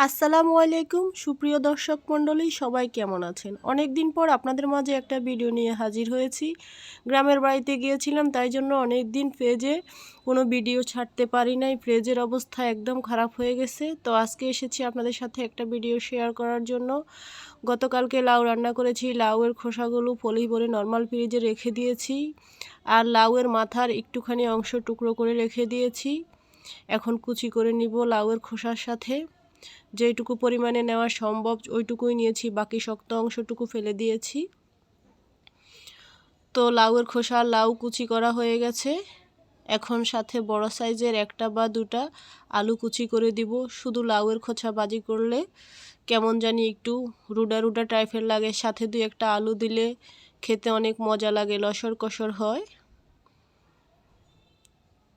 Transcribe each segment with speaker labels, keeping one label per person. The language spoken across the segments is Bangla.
Speaker 1: আসসালামু আলাইকুম সুপ্রিয় দর্শক মণ্ডলী, সবাই কেমন আছেন? অনেক দিন পর আপনাদের মাঝে একটা ভিডিও নিয়ে হাজির হয়েছি। গ্রামের বাড়িতে গিয়েছিলাম, তাই জন্য অনেক দিন পেজে কোনো ভিডিও ছাড়তে পারি নাই। পেজের অবস্থা একদম খারাপ হয়ে গেছে। তো আজকে এসেছি আপনাদের সাথে একটা ভিডিও শেয়ার করার জন্য। গতকালকে লাউ রান্না করেছি, লাউয়ের খোসাগুলো পলি ভরে নর্মাল ফ্রিজে রেখে দিয়েছি, আর লাউয়ের মাথার একটুখানি অংশ টুকরো করে রেখে দিয়েছি। এখন কুচি করে নিব লাউয়ের খোসার সাথে। যেটুকু পরিমাণে নেওয়া সম্ভব ওইটুকুই নিয়েছি, বাকি শক্ত অংশটুকু ফেলে দিয়েছি। তো লাউয়ের খোসা লাউ কুচি করা হয়ে গেছে। এখন সাথে বড় সাইজের একটা বা দুটা আলু কুচি করে দিব। শুধু লাউয়ের খোসা ভাজি করলে কেমন জানি একটু রুডা রুডা টাইপের লাগে, সাথে দুই একটা আলু দিলে খেতে অনেক মজা লাগে, লসর কসর হয়।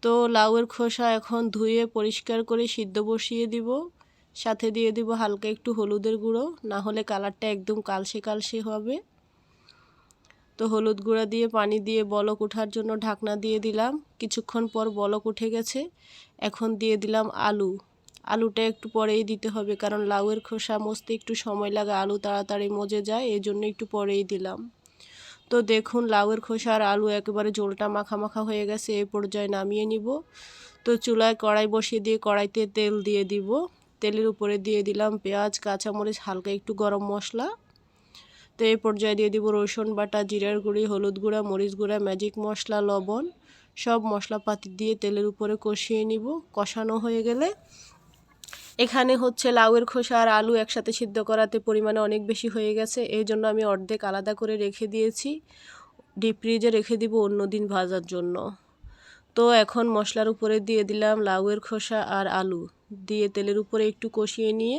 Speaker 1: তো লাউয়ের খোসা এখন ধুয়ে পরিষ্কার করে সিদ্ধ বসিয়ে দিব। সাথে দিয়ে দিব হালকা একটু হলুদের গুঁড়ো, না হলে কালারটা একদম কালসে কালসে হবে। তো হলুদ গুঁড়া দিয়ে পানি দিয়ে বলক ওঠার জন্য ঢাকনা দিয়ে দিলাম। কিছুক্ষণ পর বলক উঠে গেছে। এখন দিয়ে দিলাম আলু। আলুটা একটু পরেই দিতে হবে, কারণ লাউয়ের খোসা মজতে একটু সময় লাগে, আলু তাড়াতাড়ি মজে যায়, এই জন্য একটু পরেই দিলাম। তো দেখুন লাউয়ের খোসা আর আলু একেবারে ঝোলটা মাখা মাখা হয়ে গেছে, এই পর্যায়ে নামিয়ে নিব। তো চুলায় কড়াই বসিয়ে দিয়ে কড়াইতে তেল দিয়ে দিব। তেলের উপরে দিয়ে দিলাম পেঁয়াজ, কাঁচামরিচ, হালকা একটু গরম মশলা। তো এই পর্যায়ে দিয়ে দিব রসুন বাটা, জিরার গুঁড়ি, হলুদ গুঁড়া, মরিচ গুঁড়া, ম্যাজিক মশলা, লবণ। সব মশলাপাতি দিয়ে তেলের উপরে কষিয়ে নিব। কষানো হয়ে গেলে এখানে হচ্ছে লাউয়ের খোসা আর আলু একসাথে সিদ্ধ করাতে পরিমাণে অনেক বেশি হয়ে গেছে, এই জন্য আমি অর্ধেক আলাদা করে রেখে দিয়েছি, ডিপ ফ্রিজে রেখে দিব অন্য দিন ভাজার জন্য। তো এখন মশলার উপরে দিয়ে দিলাম লাউয়ের খোসা আর আলু, দিয়ে তেলের উপরে একটু কষিয়ে নিয়ে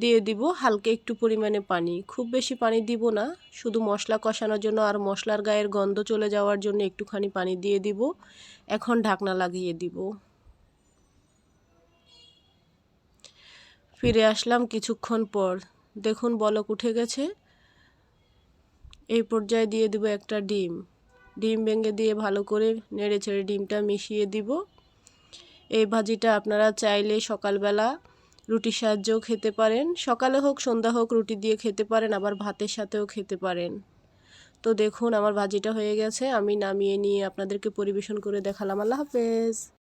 Speaker 1: দিয়ে দিব হালকা একটু পরিমাণে পানি। খুব বেশি পানি দিব না, শুধু মশলা কষানোর জন্য আর মশলার গায়ের গন্ধ চলে যাওয়ার জন্য একটুখানি পানি দিয়ে দিব। এখন ঢাকনা লাগিয়ে দিব। ফিরে আসলাম কিছুক্ষণ পর, দেখুন বলক উঠে গেছে। এই পর্যায়ে দিয়ে দিব একটা ডিম। ডিম ভেঙে দিয়ে ভালো করে নেড়ে ছেড়ে ডিমটা মিশিয়ে দিব। এই ভাজিটা আপনারা চাইলে সকালবেলা রুটির সাহায্যেও খেতে পারেন, সকালে হোক সন্ধ্যা হোক রুটি দিয়ে খেতে পারেন, আবার ভাতের সাথেও খেতে পারেন। তো দেখুন আমার ভাজিটা হয়ে গেছে, আমি নামিয়ে নিয়ে আপনাদেরকে পরিবেশন করে দেখালাম। আল্লাহ হাফেজ।